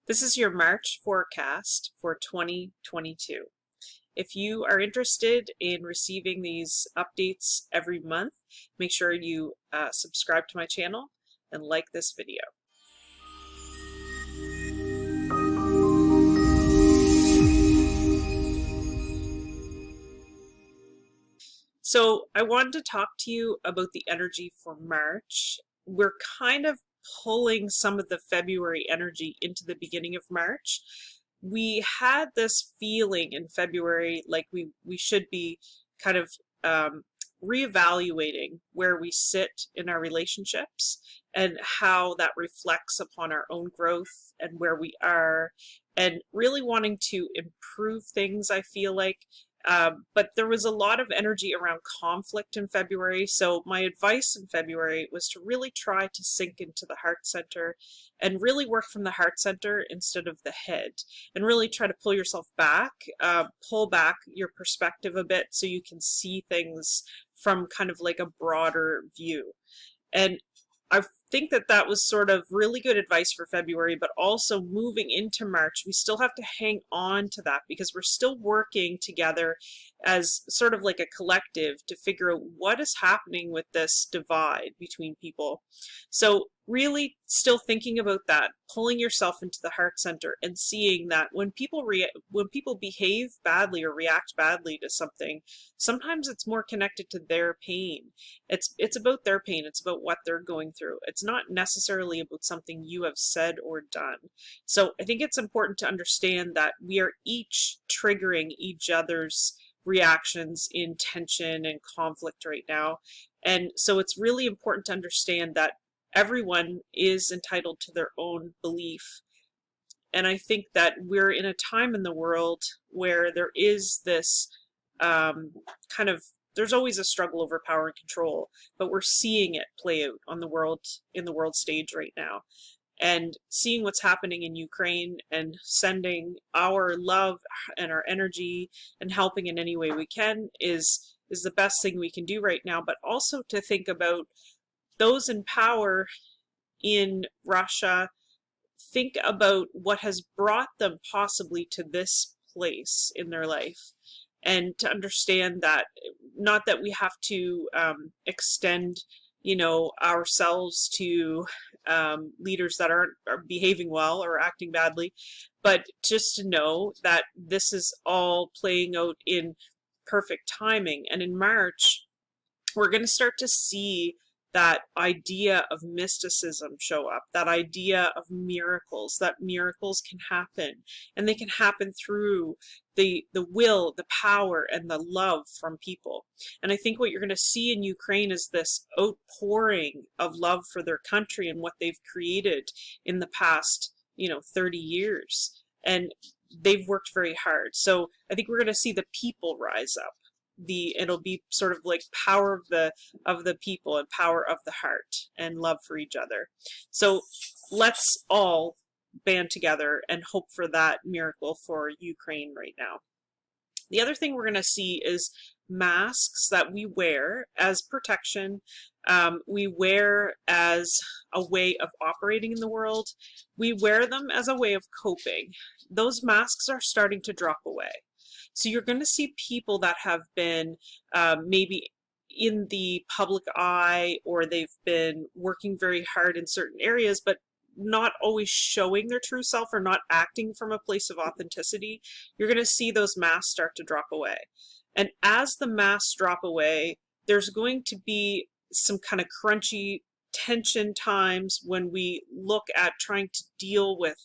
This is your March forecast for 2022. If you are interested in receiving these updates every month, make sure you subscribe to my channel and like this video. So I wanted to talk to you about the energy for March. We're kind of pulling some of the February energy into the beginning of March. We had this feeling in February like we should be kind of reevaluating where we sit in our relationships and how that reflects upon our own growth and where we are, and really wanting to improve things, I feel like. But there was a lot of energy around conflict in February. So my advice in February was to really try to sink into the heart center and really work from the heart center instead of the head, and really try to pull yourself back, pull back your perspective a bit so you can see things from kind of like a broader view. And I think that that was sort of really good advice for February, but also moving into March, we still have to hang on to that because we're still working together as sort of like a collective to figure out what is happening with this divide between people. So really still thinking about that, pulling yourself into the heart center and seeing that when people behave badly or react badly to something, sometimes it's more connected to their pain. It's about their pain. It's about what they're going through. It's not necessarily about something you have said or done. So I think it's important to understand that we are each triggering each other's reactions in tension and conflict right now. And so it's really important to understand that everyone is entitled to their own belief. And I think that we're in a time in the world where there is this kind of, there's always a struggle over power and control, but we're seeing it play out on the world, in the world stage right now. And seeing what's happening in Ukraine and sending our love and our energy and helping in any way we can is the best thing we can do right now. But also to think about those in power in Russia, think about what has brought them possibly to this place in their life, and to understand that not that we have to extend, ourselves to leaders that are behaving well or acting badly, but just to know that this is all playing out in perfect timing. And in March, we're going to start to see that idea of mysticism show up, that idea of miracles, that miracles can happen, and they can happen through the will, the power, and the love from people. And I think what you're going to see in Ukraine is this outpouring of love for their country and what they've created in the past, 30 years. And they've worked very hard. So I think we're going to see the people rise up. It'll be sort of like power of the people and power of the heart and love for each other. So let's all band together and hope for that miracle for Ukraine right now. The other thing we're going to see is masks that we wear as protection. We wear as a way of operating in the world. We wear them as a way of coping. Those masks are starting to drop away. So you're going to see people that have been maybe in the public eye, or they've been working very hard in certain areas, but not always showing their true self or not acting from a place of authenticity. You're going to see those masks start to drop away. And as the masks drop away, there's going to be some kind of crunchy tension times when we look at trying to deal with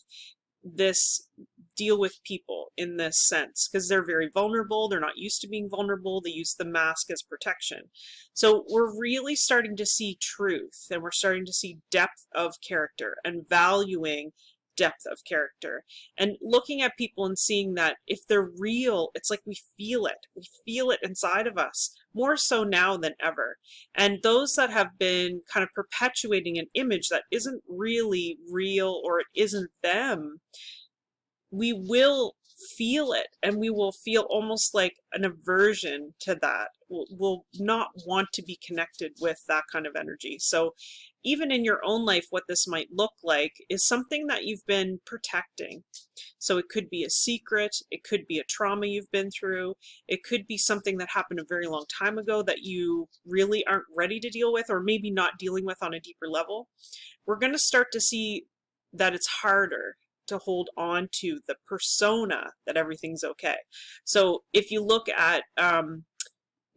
people in this sense, because they're very vulnerable. They're not used to being vulnerable. They use the mask as protection. So we're really starting to see truth, and we're starting to see depth of character and valuing depth of character, and looking at people and seeing that if they're real, it's like we feel it inside of us more so now than ever. And those that have been kind of perpetuating an image that isn't really real, or it isn't them, we will feel it, and we will feel almost like an aversion to that. We'll not want to be connected with that kind of energy. So even in your own life, what this might look like is something that you've been protecting. So it could be a secret, it could be a trauma you've been through, it could be something that happened a very long time ago that you really aren't ready to deal with, or maybe not dealing with on a deeper level. We're going to start to see that it's harder to hold on to the persona that everything's okay. So if you look at,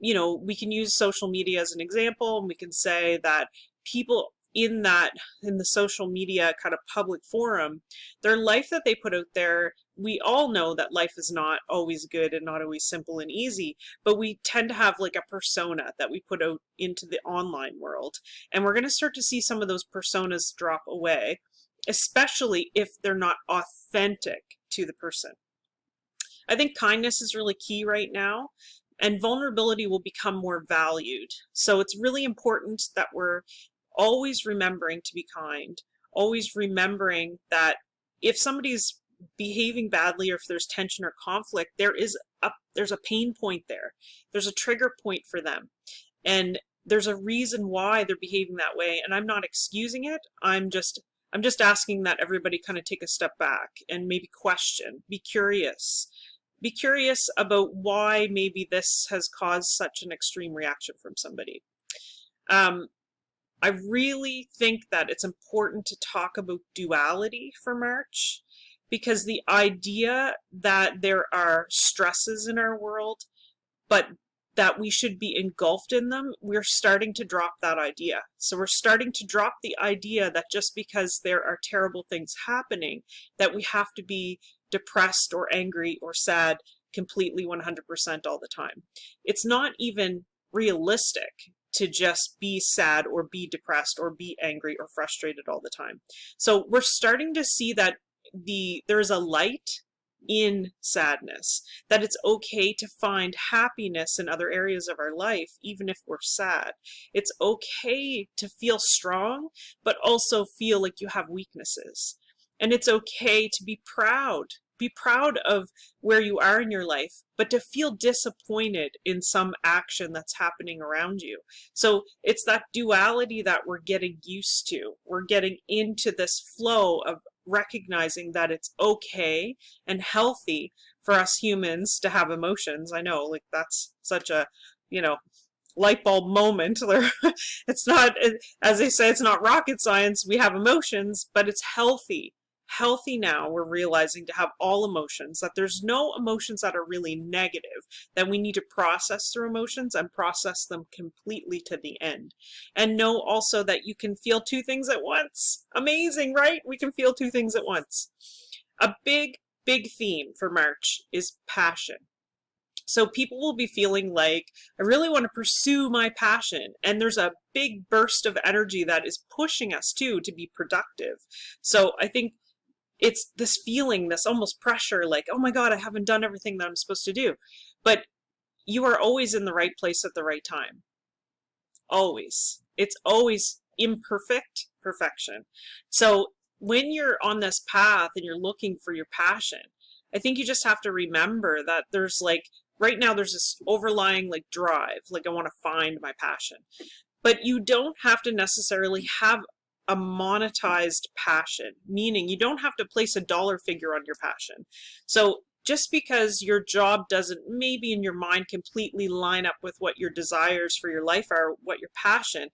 we can use social media as an example, and we can say that people in the social media kind of public forum, their life that they put out there, we all know that life is not always good and not always simple and easy, but we tend to have like a persona that we put out into the online world. And we're going to start to see some of those personas drop away, especially if they're not authentic to the person. I think kindness is really key right now, and vulnerability will become more valued. So it's really important that we're always remembering to be kind, always remembering that if somebody's behaving badly or if there's tension or conflict, there's a pain point there. There's a trigger point for them. And there's a reason why they're behaving that way. And I'm not excusing it. I'm just asking that everybody kind of take a step back and maybe question, be curious. Be curious about why maybe this has caused such an extreme reaction from somebody. I really think that it's important to talk about duality for March, because the idea that there are stresses in our world, but that we should be engulfed in them, we're starting to drop that idea. So we're starting to drop the idea that just because there are terrible things happening, that we have to be depressed or angry or sad completely 100% all the time. It's not even realistic to just be sad or be depressed or be angry or frustrated all the time. So we're starting to see that there's a light in sadness, that it's okay to find happiness in other areas of our life, even if we're sad. It's okay to feel strong, but also feel like you have weaknesses. And it's okay to be proud. Be proud of where you are in your life, but to feel disappointed in some action that's happening around you. So it's that duality that we're getting used to. We're getting into this flow of recognizing that it's okay and healthy for us humans to have emotions. I know, like, that's such a, light bulb moment. It's not, as they say, it's not rocket science. We have emotions, but it's healthy. Healthy now, we're realizing, to have all emotions, that there's no emotions that are really negative, that we need to process through emotions and process them completely to the end. And know also that you can feel two things at once. Amazing, right? We can feel two things at once. A big theme for March is passion. So people will be feeling like, I really want to pursue my passion. And there's a big burst of energy that is pushing us to be productive. So I think it's this feeling, this almost pressure, like, oh my God, I haven't done everything that I'm supposed to do. But you are always in the right place at the right time. Always. It's always imperfect perfection. So when you're on this path and you're looking for your passion, I think you just have to remember that there's right now there's this overlying drive, I want to find my passion. But you don't have to necessarily have a monetized passion, meaning you don't have to place a dollar figure on your passion. So just because your job doesn't maybe in your mind completely line up with what your desires for your life are, what your passion,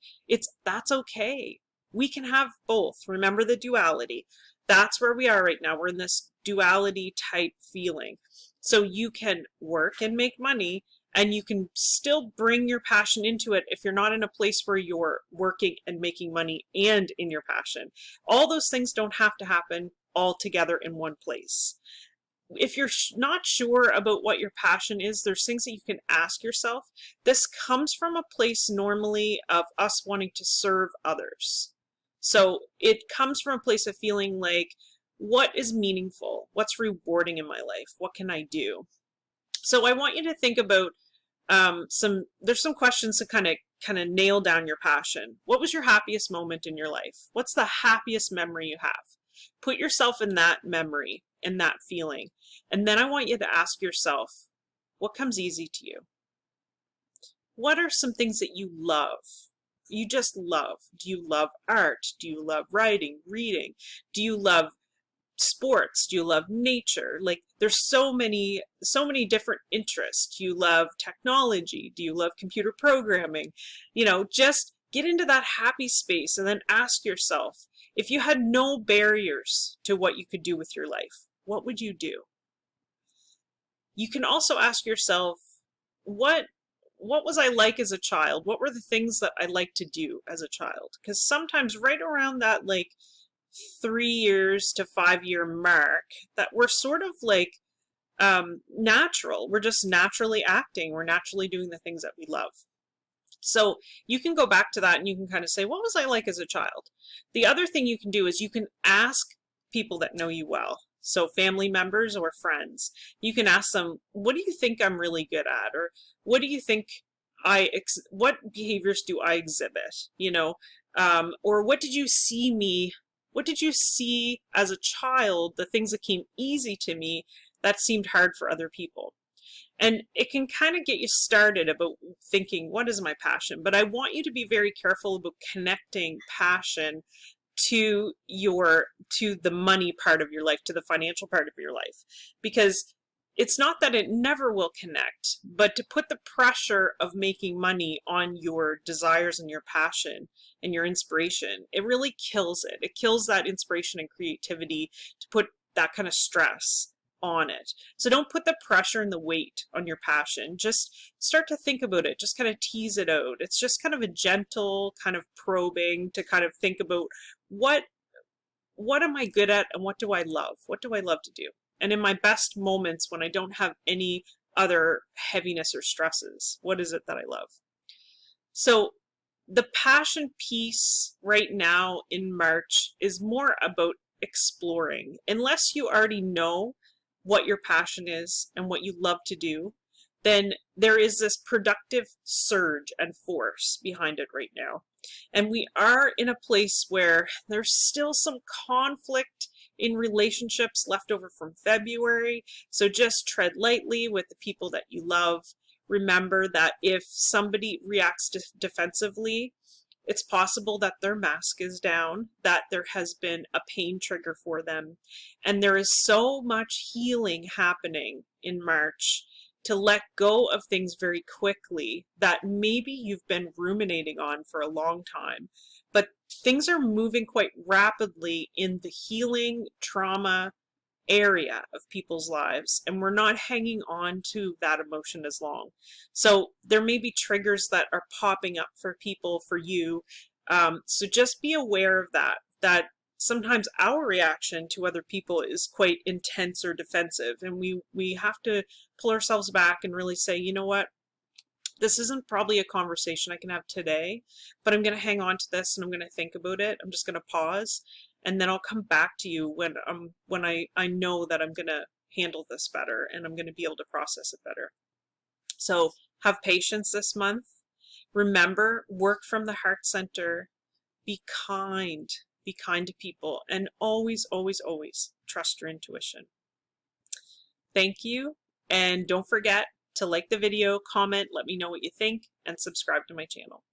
that's okay. We can have both. Remember the duality. That's where we are right now. We're in this duality type feeling. So you can work and make money, and you can still bring your passion into it if you're not in a place where you're working and making money and in your passion. All those things don't have to happen all together in one place. If you're not sure about what your passion is, there's things that you can ask yourself. This comes from a place normally of us wanting to serve others. So it comes from a place of feeling like, what is meaningful? What's rewarding in my life? What can I do? So I want you to think about there's some questions to kind of nail down your passion. What was your happiest moment in your life? What's the happiest memory you have? Put yourself in that memory, in that feeling. And then I want you to ask yourself, what comes easy to you? What are some things that you love? You just love. Do you love art? Do you love writing, reading? Do you love sports? Do you love nature? Like, there's so many different interests. Do you love technology? Do you love computer programming? You know, just get into that happy space and then ask yourself, if you had no barriers to what you could do with your life, what would you do? You can also ask yourself, what was I like as a child? What were the things that I liked to do as a child? Because sometimes right around that like 3 years to 5 year mark, that we're sort of like natural. We're just naturally acting. We're naturally doing the things that we love. So you can go back to that and you can kind of say, what was I like as a child? The other thing you can do is you can ask people that know you well. So family members or friends, you can ask them, what do you think I'm really good at? Or what do you think what behaviors do I exhibit? You know, or what did you see as a child, the things that came easy to me that seemed hard for other people? And it can kind of get you started about thinking, what is my passion? But I want you to be very careful about connecting passion to the money part of your life, to the financial part of your life. Because it's not that it never will connect, but to put the pressure of making money on your desires and your passion and your inspiration, it really kills it. It kills that inspiration and creativity to put that kind of stress on it. So don't put the pressure and the weight on your passion. Just start to think about it. Just kind of tease it out. It's just kind of a gentle kind of probing to kind of think about what am I good at and what do I love? What do I love to do? And in my best moments when I don't have any other heaviness or stresses, what is it that I love? So the passion piece right now in March is more about exploring. Unless you already know what your passion is and what you love to do, then there is this productive surge and force behind it right now. And we are in a place where there's still some conflict in relationships left over from February. So just tread lightly with the people that you love. Remember that if somebody reacts defensively, it's possible that their mask is down, that there has been a pain trigger for them. And there is so much healing happening in March to let go of things very quickly that maybe you've been ruminating on for a long time. But things are moving quite rapidly in the healing trauma area of people's lives, and we're not hanging on to that emotion as long. So there may be triggers that are popping up for people, for you. So just be aware of that sometimes our reaction to other people is quite intense or defensive, and we have to pull ourselves back and really say, you know what, this isn't probably a conversation I can have today, but I'm going to hang on to this and I'm going to think about it. I'm just going to pause, and then I'll come back to you when I know that I'm going to handle this better and I'm going to be able to process it better. So have patience this month. Remember, work from the heart center. Be kind. Be kind to people, and always, always, always trust your intuition. Thank you, and don't forget to like the video, comment, let me know what you think, and subscribe to my channel.